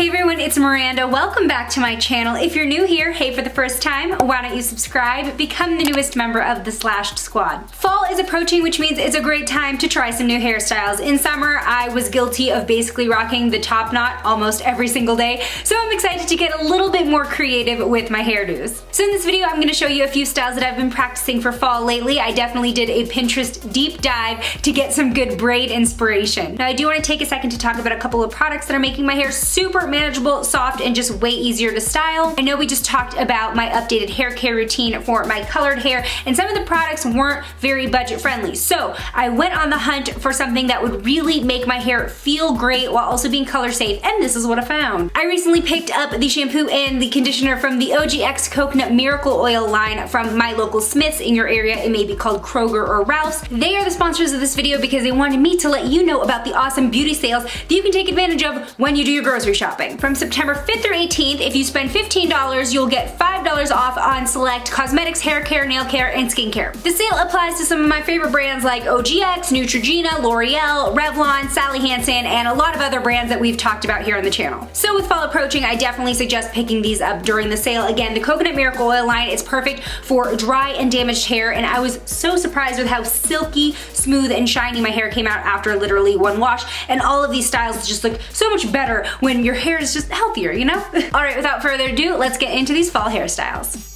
Hey everyone, it's Miranda. Welcome back to my channel. If you're new here, hey, for the first time, why don't you subscribe? Become the newest member of the Slashed Squad. Fall is approaching, which means it's a great time to try some new hairstyles. In summer, I was guilty of basically rocking the top knot almost every single day, so I'm excited to get a little bit more creative with my hairdos. So in this video, I'm going to show you a few styles that I've been practicing for fall lately. I definitely did a Pinterest deep dive to get some good braid inspiration. Now, I do want to take a second to talk about a couple of products that are making my hair super manageable, soft, and just way easier to style. I know we just talked about my updated hair care routine for my colored hair, and some of the products weren't very budget friendly. So I went on the hunt for something that would really make my hair feel great while also being color safe, and this is what I found. I recently picked up the shampoo and the conditioner from the OGX Coconut Miracle Oil line from my local Smith's in your area. It may be called Kroger or Ralph's. They are the sponsors of this video because they wanted me to let you know about the awesome beauty sales that you can take advantage of when you do your grocery shopping. From September 5th through 18th, if you spend $15, you'll get $5 off on select cosmetics, hair care, nail care, and skincare. The sale applies to some of my favorite brands like OGX, Neutrogena, L'Oreal, Revlon, Sally Hansen, and a lot of other brands that we've talked about here on the channel. So with fall approaching, I definitely suggest picking these up during the sale. Again, the Coconut Miracle Oil line is perfect for dry and damaged hair, and I was so surprised with how silky, smooth, and shiny my hair came out after literally one wash, and all of these styles just look so much better when your hair is just healthier, you know? All right, without further ado, let's get into these fall hairstyles.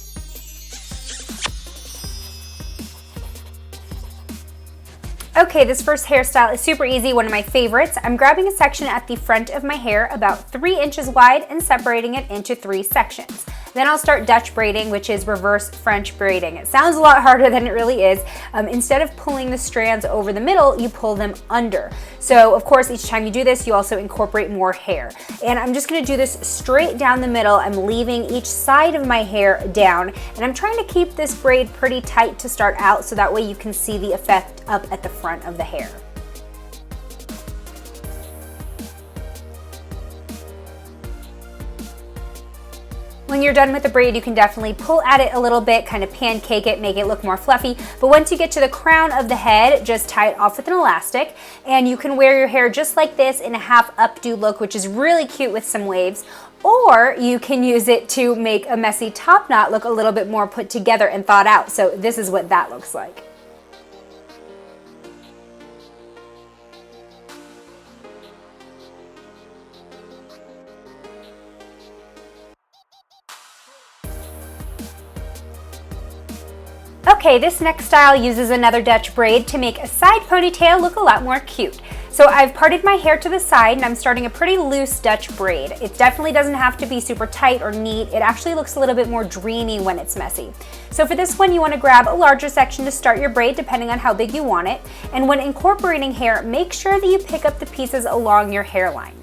Okay, this first hairstyle is super easy, one of my favorites. I'm grabbing a section at the front of my hair about 3 inches wide and separating it into 3 sections. Then I'll start Dutch braiding, which is reverse French braiding. It sounds a lot harder than it really is. Instead of pulling the strands over the middle, you pull them under. So of course, each time you do this, you also incorporate more hair. And I'm just gonna do this straight down the middle. I'm leaving each side of my hair down, and I'm trying to keep this braid pretty tight to start out so that way you can see the effect up at the front of the hair. When you're done with the braid, you can definitely pull at it a little bit, kind of pancake it, make it look more fluffy. But once you get to the crown of the head, just tie it off with an elastic, and you can wear your hair just like this in a half updo look, which is really cute with some waves. Or you can use it to make a messy top knot look a little bit more put together and thought out. So this is what that looks like. Okay, this next style uses another Dutch braid to make a side ponytail look a lot more cute. So I've parted my hair to the side and I'm starting a pretty loose Dutch braid. It definitely doesn't have to be super tight or neat. It actually looks a little bit more dreamy when it's messy. So for this one, you want to grab a larger section to start your braid depending on how big you want it. And when incorporating hair, make sure that you pick up the pieces along your hairline.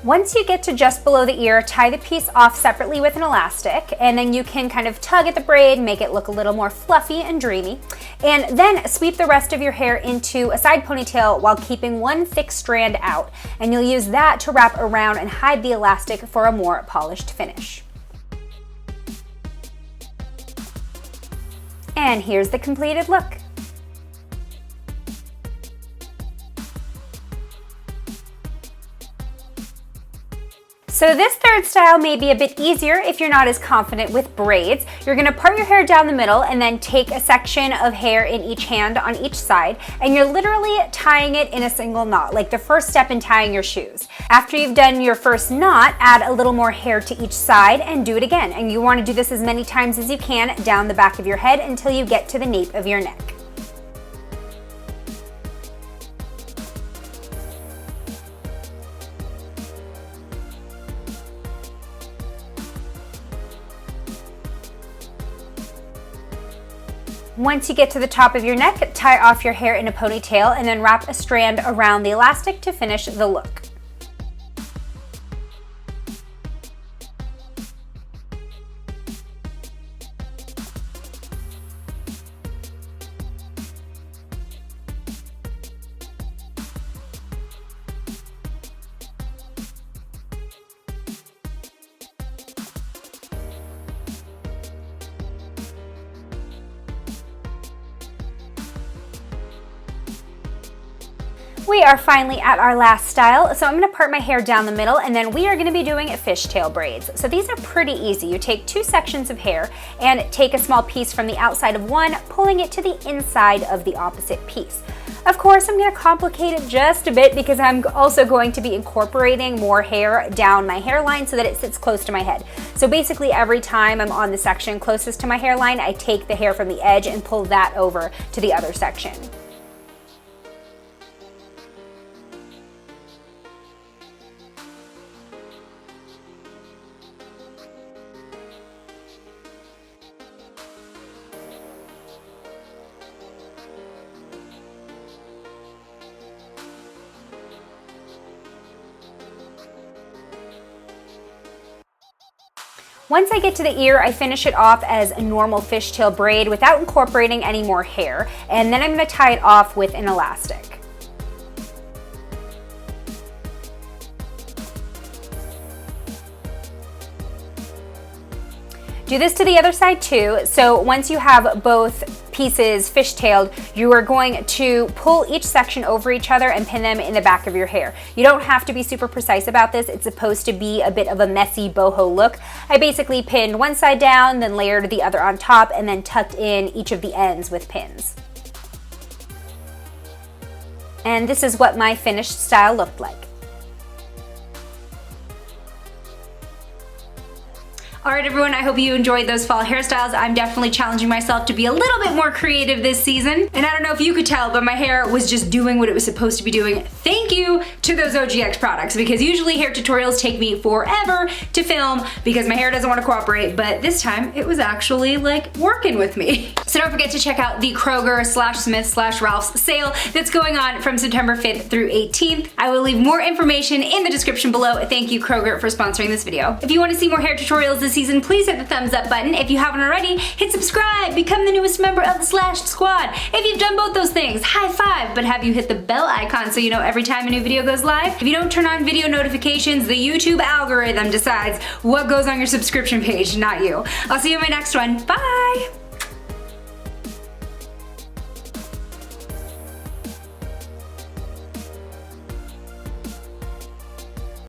Once you get to just below the ear, tie the piece off separately with an elastic, and then you can kind of tug at the braid, make it look a little more fluffy and dreamy. And then sweep the rest of your hair into a side ponytail while keeping one thick strand out. And you'll use that to wrap around and hide the elastic for a more polished finish. And here's the completed look. So this third style may be a bit easier if you're not as confident with braids. You're gonna part your hair down the middle and then take a section of hair in each hand on each side, and you're literally tying it in a single knot, like the first step in tying your shoes. After you've done your first knot, add a little more hair to each side and do it again. And you wanna do this as many times as you can down the back of your head until you get to the nape of your neck. Once you get to the top of your neck, tie off your hair in a ponytail and then wrap a strand around the elastic to finish the look. We are finally at our last style, so I'm gonna part my hair down the middle and then we are gonna be doing fishtail braids. So these are pretty easy. You take 2 sections of hair and take a small piece from the outside of one, pulling it to the inside of the opposite piece. Of course, I'm gonna complicate it just a bit because I'm also going to be incorporating more hair down my hairline so that it sits close to my head. So basically every time I'm on the section closest to my hairline, I take the hair from the edge and pull that over to the other section. Once I get to the ear, I finish it off as a normal fishtail braid without incorporating any more hair, and then I'm going to tie it off with an elastic. Do this to the other side too. So once you have both pieces fishtailed, you are going to pull each section over each other and pin them in the back of your hair. You don't have to be super precise about this. It's supposed to be a bit of a messy boho look. I basically pinned one side down, then layered the other on top, and then tucked in each of the ends with pins. And this is what my finished style looked like. All right, everyone, I hope you enjoyed those fall hairstyles. I'm definitely challenging myself to be a little bit more creative this season. And I don't know if you could tell, but my hair was just doing what it was supposed to be doing. Thank you to those OGX products, because usually hair tutorials take me forever to film because my hair doesn't want to cooperate, but this time it was actually like working with me. So don't forget to check out the Kroger/Smith/Ralph's sale that's going on from September 5th through 18th. I will leave more information in the description below. Thank you, Kroger, for sponsoring this video. If you want to see more hair tutorials this season, please hit the thumbs up button. If you haven't already, hit subscribe, become the newest member of the Slashed Squad. If you've done both those things, high five, but have you hit the bell icon so you know every time a new video goes live? If you don't turn on video notifications, the YouTube algorithm decides what goes on your subscription page, not you. I'll see you in my next one. Bye!